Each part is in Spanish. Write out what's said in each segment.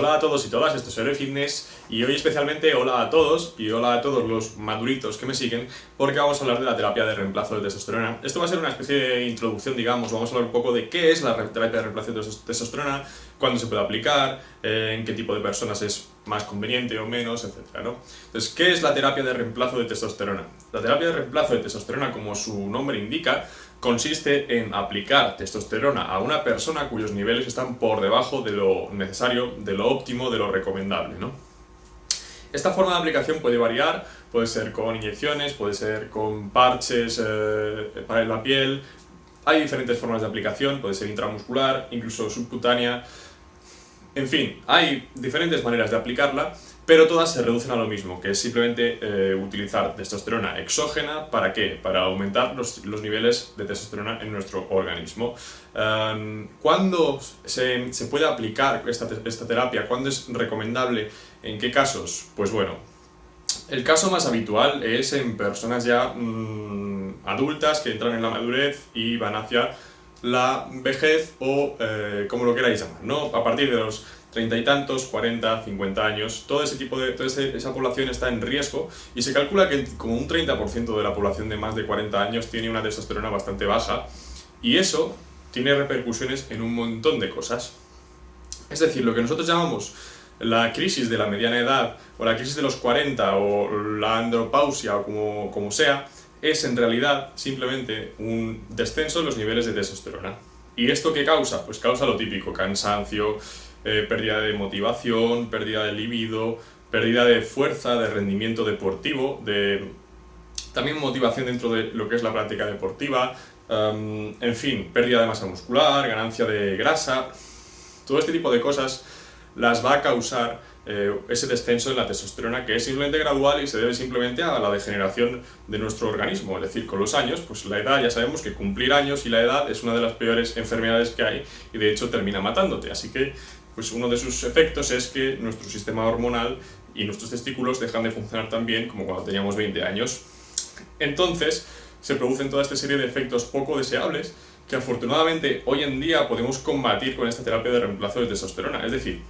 Hola a todos y todas, esto es Héroe Fitness y hoy especialmente hola a todos y hola a todos los maduritos que me siguen porque vamos a hablar de la terapia de reemplazo de testosterona. Esto va a ser una especie de introducción, digamos, vamos a hablar un poco de qué es la terapia de reemplazo de testosterona, cuándo se puede aplicar, en qué tipo de personas es más conveniente o menos, etcétera, ¿no? Entonces, ¿qué es la terapia de reemplazo de testosterona? La terapia de reemplazo de testosterona, como su nombre indica, consiste en aplicar testosterona a una persona cuyos niveles están por debajo de lo necesario, de lo óptimo, de lo recomendable, ¿no? Esta forma de aplicación puede variar, puede ser con inyecciones, puede ser con parches para la piel. Hay diferentes formas de aplicación, puede ser intramuscular, incluso subcutánea. En fin, hay diferentes maneras de aplicarla, pero todas se reducen a lo mismo, que es simplemente utilizar testosterona exógena. ¿Para qué? Para aumentar los niveles de testosterona en nuestro organismo. ¿Cuándo se puede aplicar esta terapia? ¿Cuándo es recomendable? ¿En qué casos? Pues bueno, el caso más habitual es en personas ya adultas que entran en la madurez y van hacia la vejez o como lo queráis llamar, ¿no? A partir de los 30 y tantos, 40, 50 años, toda esa población está en riesgo y se calcula que como un 30% de la población de más de 40 años tiene una testosterona bastante baja y eso tiene repercusiones en un montón de cosas. Es decir, lo que nosotros llamamos la crisis de la mediana edad o la crisis de los 40 o la andropausia o como sea, es en realidad simplemente un descenso en los niveles de testosterona. ¿Y esto qué causa? Pues causa lo típico, cansancio, pérdida de motivación, pérdida de libido, pérdida de fuerza, de rendimiento deportivo, también motivación dentro de lo que es la práctica deportiva, en fin, pérdida de masa muscular, ganancia de grasa, todo este tipo de cosas las va a causar ese descenso en la testosterona, que es simplemente gradual y se debe simplemente a la degeneración de nuestro organismo. Es decir, con los años, pues la edad, ya sabemos que cumplir años y la edad es una de las peores enfermedades que hay y de hecho termina matándote. Así que pues uno de sus efectos es que nuestro sistema hormonal y nuestros testículos dejan de funcionar tan bien como cuando teníamos 20 años. Entonces se producen toda esta serie de efectos poco deseables que afortunadamente hoy en día podemos combatir con esta terapia de reemplazo de testosterona. Es decir,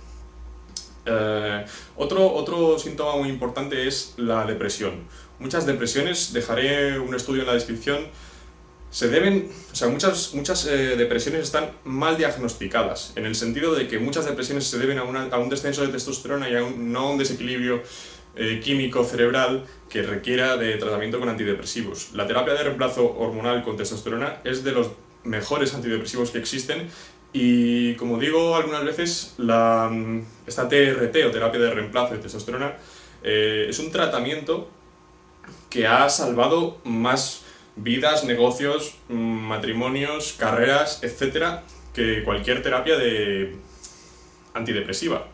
otro síntoma muy importante es la depresión. Muchas depresiones, dejaré un estudio en la descripción, muchas depresiones están mal diagnosticadas, en el sentido de que muchas depresiones se deben a un descenso de testosterona y no a un desequilibrio químico cerebral que requiera de tratamiento con antidepresivos. La terapia de reemplazo hormonal con testosterona es de los mejores antidepresivos que existen y, como digo algunas veces, esta TRT o terapia de reemplazo de testosterona es un tratamiento que ha salvado más vidas, negocios, matrimonios, carreras, etcétera, que cualquier terapia antidepresiva.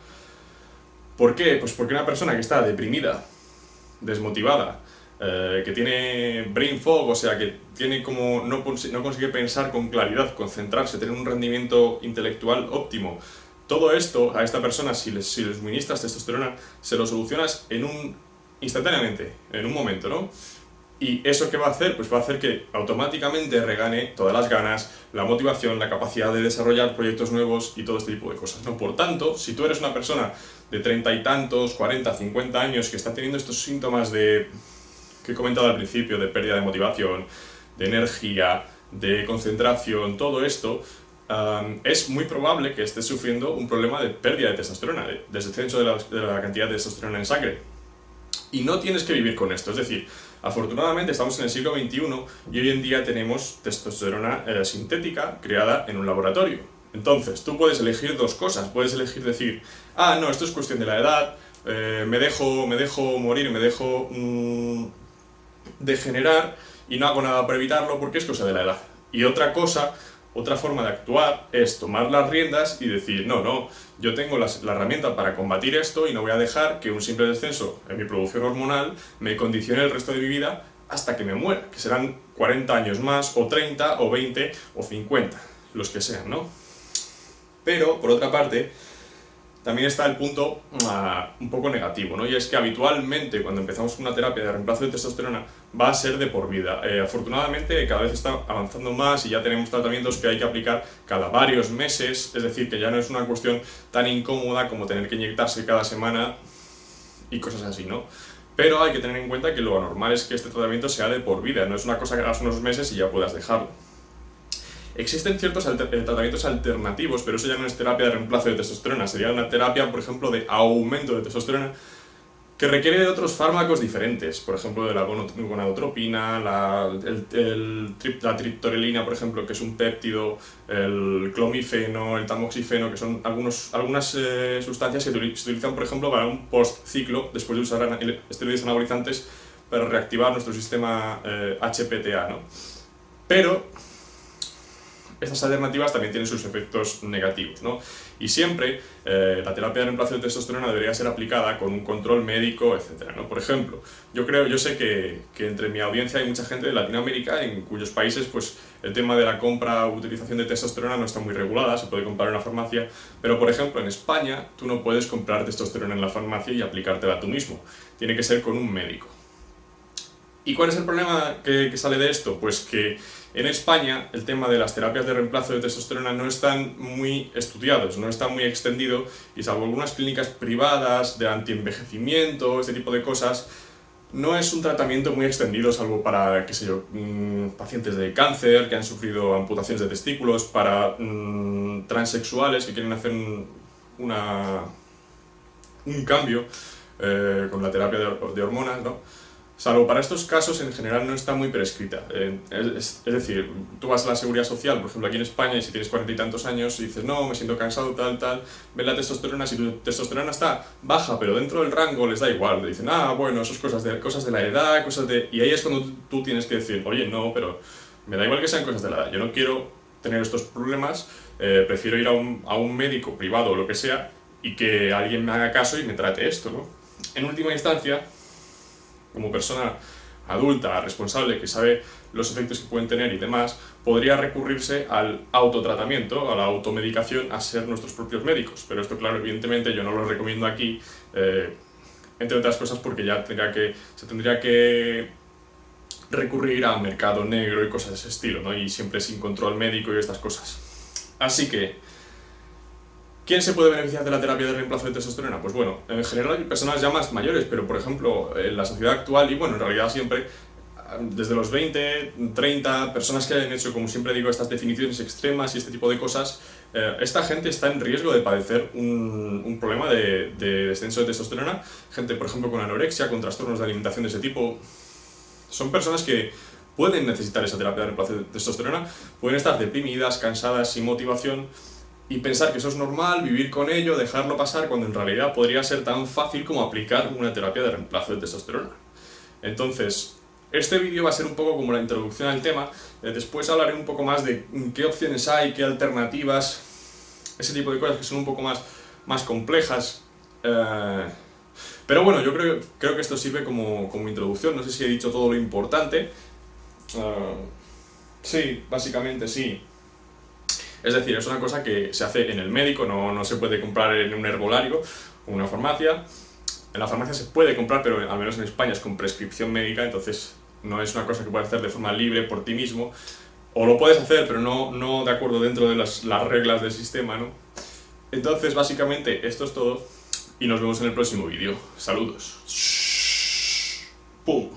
¿Por qué? Pues porque una persona que está deprimida, desmotivada, que tiene brain fog, o sea, que tiene como no consigue pensar con claridad, concentrarse, tener un rendimiento intelectual óptimo, todo esto a esta persona, si le suministras testosterona, se lo solucionas instantáneamente, en un momento, ¿no? ¿Y eso qué va a hacer? Pues va a hacer que automáticamente regane todas las ganas, la motivación, la capacidad de desarrollar proyectos nuevos y todo este tipo de cosas, ¿no? Por tanto, si tú eres una persona de 30 y tantos, 40, 50 años que está teniendo estos síntomas que he comentado al principio, de pérdida de motivación, de energía, de concentración, todo esto, es muy probable que estés sufriendo un problema de pérdida de testosterona, de descenso de la cantidad de testosterona en sangre. Y no tienes que vivir con esto, es decir, afortunadamente estamos en el siglo XXI y hoy en día tenemos testosterona sintética creada en un laboratorio. Entonces, tú puedes elegir dos cosas, puedes elegir decir, no, esto es cuestión de la edad, me dejo morir, me dejo degenerar y no hago nada para evitarlo porque es cosa de la edad. Y otra forma de actuar es tomar las riendas y decir, no, yo tengo la herramienta para combatir esto y no voy a dejar que un simple descenso en mi producción hormonal me condicione el resto de mi vida hasta que me muera, que serán 40 años más, o 30, o 20, o 50, los que sean, ¿no? Pero, por otra parte, también está el punto un poco negativo, ¿no? Y es que habitualmente cuando empezamos una terapia de reemplazo de testosterona va a ser de por vida. Afortunadamente cada vez está avanzando más y ya tenemos tratamientos que hay que aplicar cada varios meses, es decir, que ya no es una cuestión tan incómoda como tener que inyectarse cada semana y cosas así, ¿no? Pero hay que tener en cuenta que lo normal es que este tratamiento sea de por vida, no es una cosa que hagas unos meses y ya puedas dejarlo. Existen ciertos tratamientos alternativos, pero eso ya no es terapia de reemplazo de testosterona, sería una terapia, por ejemplo, de aumento de testosterona, que requiere de otros fármacos diferentes, por ejemplo, de la gonadotropina, la triptorelina, por ejemplo, que es un péptido, el clomifeno, el tamoxifeno, que son algunas sustancias que se utilizan, por ejemplo, para un post-ciclo, después de usar esteroides anabolizantes, para reactivar nuestro sistema HPTA, ¿no? Pero estas alternativas también tienen sus efectos negativos, ¿no? Y siempre la terapia de reemplazo de testosterona debería ser aplicada con un control médico, etcétera, ¿no? Por ejemplo, yo sé que entre mi audiencia hay mucha gente de Latinoamérica en cuyos países pues, el tema de la compra o utilización de testosterona no está muy regulada, se puede comprar en la farmacia, pero por ejemplo en España tú no puedes comprar testosterona en la farmacia y aplicártela tú mismo, tiene que ser con un médico. ¿Y cuál es el problema que sale de esto? Pues que en España el tema de las terapias de reemplazo de testosterona no están muy estudiados, no está muy extendido y salvo algunas clínicas privadas de antienvejecimiento, este tipo de cosas, no es un tratamiento muy extendido salvo para, qué sé yo, pacientes de cáncer que han sufrido amputaciones de testículos, para transexuales que quieren hacer un cambio con la terapia de hormonas, ¿no? Salvo para estos casos, en general no está muy prescrita. Es decir, tú vas a la Seguridad Social, por ejemplo aquí en España, y si tienes 40 y tantos años y dices, no, me siento cansado, tal, ven la testosterona, si tu testosterona está baja, pero dentro del rango les da igual, le dicen, bueno, eso es cosas de la edad, Y ahí es cuando tú tienes que decir, oye, no, pero me da igual que sean cosas de la edad, yo no quiero tener estos problemas, prefiero ir a un médico privado o lo que sea, y que alguien me haga caso y me trate esto, ¿no? En última instancia, como persona adulta, responsable, que sabe los efectos que pueden tener y demás, podría recurrirse al autotratamiento, a la automedicación, a ser nuestros propios médicos. Pero esto, claro, evidentemente yo no lo recomiendo aquí, entre otras cosas porque ya se tendría que recurrir a mercado negro y cosas de ese estilo, ¿no? Y siempre sin control médico y estas cosas. Así que, ¿quién se puede beneficiar de la terapia de reemplazo de testosterona? Pues bueno, en general hay personas ya más mayores, pero por ejemplo, en la sociedad actual, y bueno, en realidad siempre, desde los 20, 30, personas que hayan hecho, como siempre digo, estas definiciones extremas y este tipo de cosas, esta gente está en riesgo de padecer un problema de descenso de testosterona. Gente, por ejemplo, con anorexia, con trastornos de alimentación de ese tipo. Son personas que pueden necesitar esa terapia de reemplazo de testosterona, pueden estar deprimidas, cansadas, sin motivación, y pensar que eso es normal, vivir con ello, dejarlo pasar, cuando en realidad podría ser tan fácil como aplicar una terapia de reemplazo de testosterona. Entonces, este vídeo va a ser un poco como la introducción al tema, después hablaré un poco más de qué opciones hay, qué alternativas, ese tipo de cosas que son un poco más complejas. Pero bueno, yo creo que esto sirve como introducción, no sé si he dicho todo lo importante. Sí, básicamente sí. Es decir, es una cosa que se hace en el médico, no se puede comprar en un herbolario o una farmacia. En la farmacia se puede comprar, pero al menos en España es con prescripción médica, entonces no es una cosa que puedes hacer de forma libre por ti mismo. O lo puedes hacer, pero no de acuerdo dentro de las reglas del sistema, ¿no? Entonces, básicamente, esto es todo y nos vemos en el próximo vídeo. Saludos. ¡Pum!